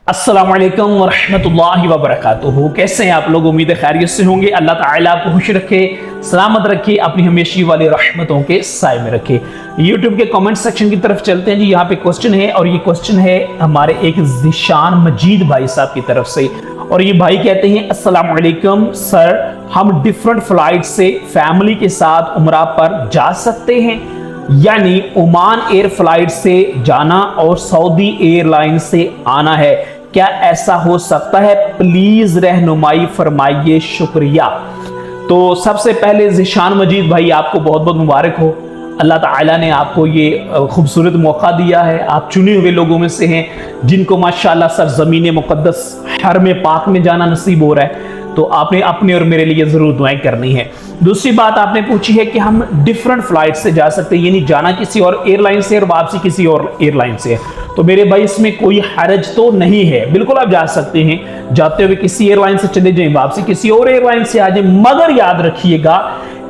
अस्सलाम वालेकुम वरहमतुल्लाहि वबरकातुहू। कैसे हैं आप लोग? उम्मीद है खैरियत से होंगे। अल्लाह ताला आपको खुश रखे, सलामत रखे, अपनी हमेशा वाली रहमतों के साए में रखे। यूट्यूब के कमेंट सेक्शन की तरफ चलते हैं जी। यहाँ पे क्वेश्चन है और ये क्वेश्चन है हमारे एक ज़िशान मजीद भाई साहब की तरफ से। और ये भाई कहते हैं, अस्सलाम वालेकुम सर, हम डिफरेंट फ्लाइट से फैमिली के साथ उम्रा पर जा सकते हैं? यानी ओमान एयर फ्लाइट से जाना और सऊदी एयरलाइन से आना है, क्या ऐसा हो सकता है? प्लीज रहनुमाई फरमाइए, शुक्रिया। तो सबसे पहले ज़िशान मजीद भाई, आपको बहुत बहुत मुबारक हो। अल्लाह ताला ने आपको ये खूबसूरत मौका दिया है। आप चुने हुए लोगों में से हैं जिनको माशाल्लाह सरज़मीन मुक़द्दस हरम पाक में जाना नसीब हो रहा है। तो आपने अपने और मेरे लिए जरूर दुआएं करनी है। दूसरी बात आपने पूछी है कि हम डिफरेंट फ्लाइट से जा सकते हैं, यानी जाना किसी और एयरलाइन से और वापसी किसी और एयरलाइन से है। तो मेरे भाई इसमें कोई हरज तो नहीं है, बिल्कुल आप जा सकते हैं। जाते हुए किसी एयरलाइन से चले जाएं, वापसी किसी और एयरलाइन से आ जाए, मगर याद रखिएगा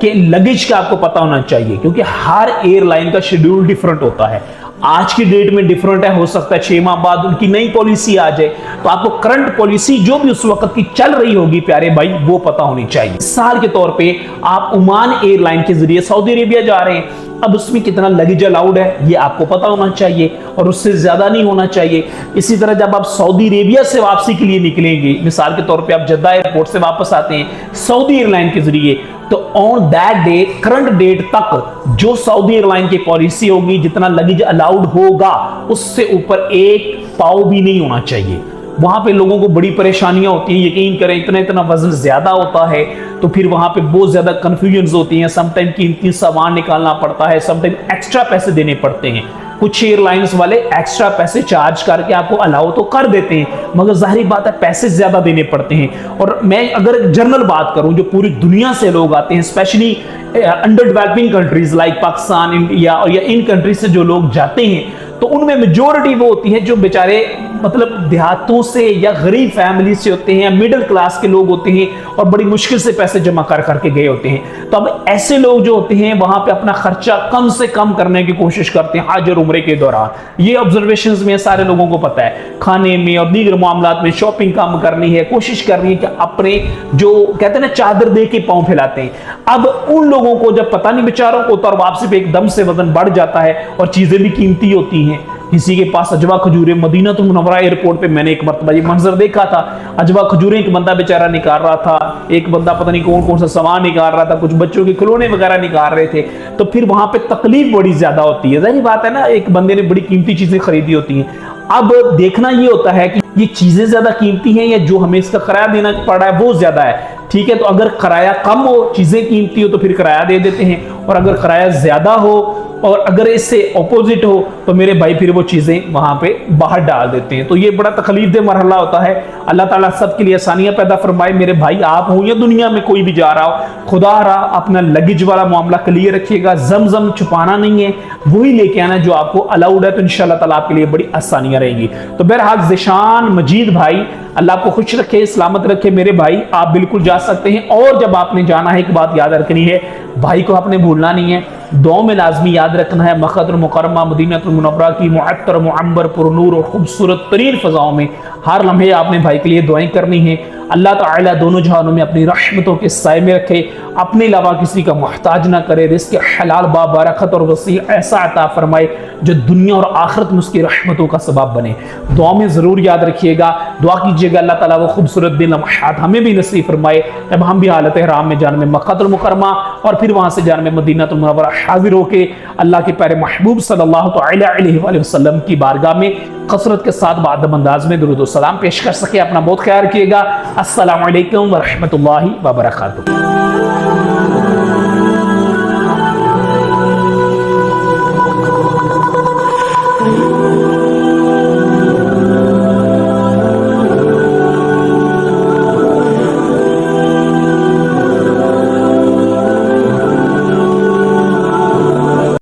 कि लगेज का आपको पता होना चाहिए, क्योंकि हर एयरलाइन का शेड्यूल डिफरेंट होता है। आज की डेट में डिफरेंट है, हो सकता है 6 माह बाद उनकी नई पॉलिसी आ जाए। तो आपको करंट पॉलिसी जो भी उस वक्त की चल रही होगी प्यारे भाई, वो पता होनी चाहिए। मिसाल के तौर पे आप ओमान एयरलाइन के जरिए सऊदी अरेबिया जा रहे हैं, अब उसमें कितना लगेज अलाउड है ये आपको पता होना चाहिए और उससे ज्यादा नहीं होना चाहिए। इसी तरह जब आप सऊदी अरेबिया से वापसी के लिए निकलेंगे, मिसाल के तौर पे आप जद्दा एयरपोर्ट से वापस आते हैं सऊदी एयरलाइन के जरिए, तो on that day current date तक जो सऊदी एयरलाइन की पॉलिसी होगी, जितना लगेज अलाउड होगा उससे ऊपर एक पाव भी नहीं होना चाहिए। वहां पे लोगों को बड़ी परेशानियां होती हैं, यकीन करें इतना इतना वजन ज्यादा होता है तो फिर वहां पे बहुत ज्यादा कंफ्यूजन होती हैं। समटाइम कीमती सामान निकालना पड़ता है, समटाइम एक्स्ट्रा पैसे देने पड़ते हैं। कुछ एयरलाइंस वाले एक्स्ट्रा पैसे चार्ज करके आपको अलाउ तो कर देते हैं, मगर जाहिर बात है पैसे ज्यादा देने पड़ते हैं। और मैं अगर जनरल बात करूं, जो पूरी दुनिया से लोग आते हैं, specially under developing countries like Pakistan, India और या इन कंट्रीज से जो लोग जाते हैं, तो उनमें मेजोरिटी वो होती है जो बेचारे मतलब देहातों से या गरीब फैमिली से होते हैं या मिडिल क्लास के लोग होते हैं और बड़ी मुश्किल से पैसे जमा कर करके गए होते हैं। तो अब ऐसे लोग जो होते हैं वहां पे अपना खर्चा कम से कम करने की कोशिश करते हैं हज और उम्रे के दौरान। ये ऑब्जर्वेशंस में सारे लोगों को पता है, खाने में और दीगर मामलात में शॉपिंग कम करनी है, कोशिश करनी है कि अपने जो कहते हैं ना चादर दे के पांव फैलाते हैं। अब उन लोगों को जब पता नहीं बेचारों को, तो वापसी पे एकदम से वजन बढ़ जाता है और चीजें भी कीमती होती हैं। किसी के पास अजवा खजूरें, मदीना तुल मुनव्वरा एयरपोर्ट पे मैंने एक मरतबा ये मंजर देखा था, अजवा खजूरें एक बंदा बेचारा निकाल रहा था, एक बंदा पता नहीं कौन कौन सा सामान निकाल रहा था, कुछ बच्चों के खिलौने वगैरह निकाल रहे थे। तो फिर वहां पे तकलीफ बड़ी ज्यादा होती है। जाहिर बात है ना, एक बंदे ने बड़ी कीमती चीजें खरीदी होती हैं। अब देखना ये होता है कि ये चीजें ज्यादा कीमती हैं या जो हमें इसका किराया देना पड़ रहा है वो ज्यादा है। ठीक है, तो अगर किराया कम हो, चीजें कीमती हो, तो फिर किराया दे देते हैं, और अगर किराया ज्यादा हो और अगर इससे ऑपोजिट हो तो मेरे भाई फिर वो चीजें वहां पे बाहर डाल देते हैं। तो ये बड़ा तकलीफदेह मरहला होता है। अल्लाह ताला सबके लिए आसानियां पैदा फरमाए। मेरे भाई आप हो या दुनिया में कोई भी जा रहा हो, खुदा रहा अपना लगेज वाला मामला क्लियर रखिएगा। जमजम छुपाना नहीं है, वही लेके आना जो आपको अलाउड है, तो इंशाल्लाह ताला आपके लिए बड़ी आसानियां रहेंगी। तो बहरहाल ज़िशान मजीद भाई, अल्लाह आपको खुश रखे, सलामत रखे मेरे भाई, आप बिल्कुल जा सकते हैं। और जब आपने जाना है, एक बात याद रखनी है, भाई को आपने भूलना नहीं है, दुआ में लाजमी याद रखना है, मक्का मुकर्रमा मदीनतुल मुनव्वरा की मुअत्तर मुअम्बर पुरनूर और खूबसूरत तरीन फजाओं में हर लम्हे आपने भाई के लिए दुआएं करनी है। अल्लाह ताला दोनों जहानों में अपनी रहमतों के साए में रखे, अपने अलावा किसी का मोहताज ना करे, रिज़्क़ हलाल बाबरकत और वसी ऐसा अता फरमाए जो दुनिया और आखिरत में उसकी रहमतों का सबब बने। दुआ में ज़रूर याद रखिएगा, दुआ कीजिएगा अल्लाह ताला वो खूबसूरत दिन लम्हात हमें भी नसीब फरमाए जब हम भी हालत हराम में जाने में मक्का मुकरमा और फिर वहाँ से जाने में मदीनतुल मुनव्वरा हाजिर होके अल्लाह के प्यारे महबूब सल्लल्लाहु अलैहि वसल्लम की बारगाह में कसरत के साथ बादब अंदाज में दुरूद और सलाम पेश कर सके। अपना बहुत ख्याल रखिएगा। अस्सलामु अलैकुम व रहमतुल्लाहि व बरकातुहू।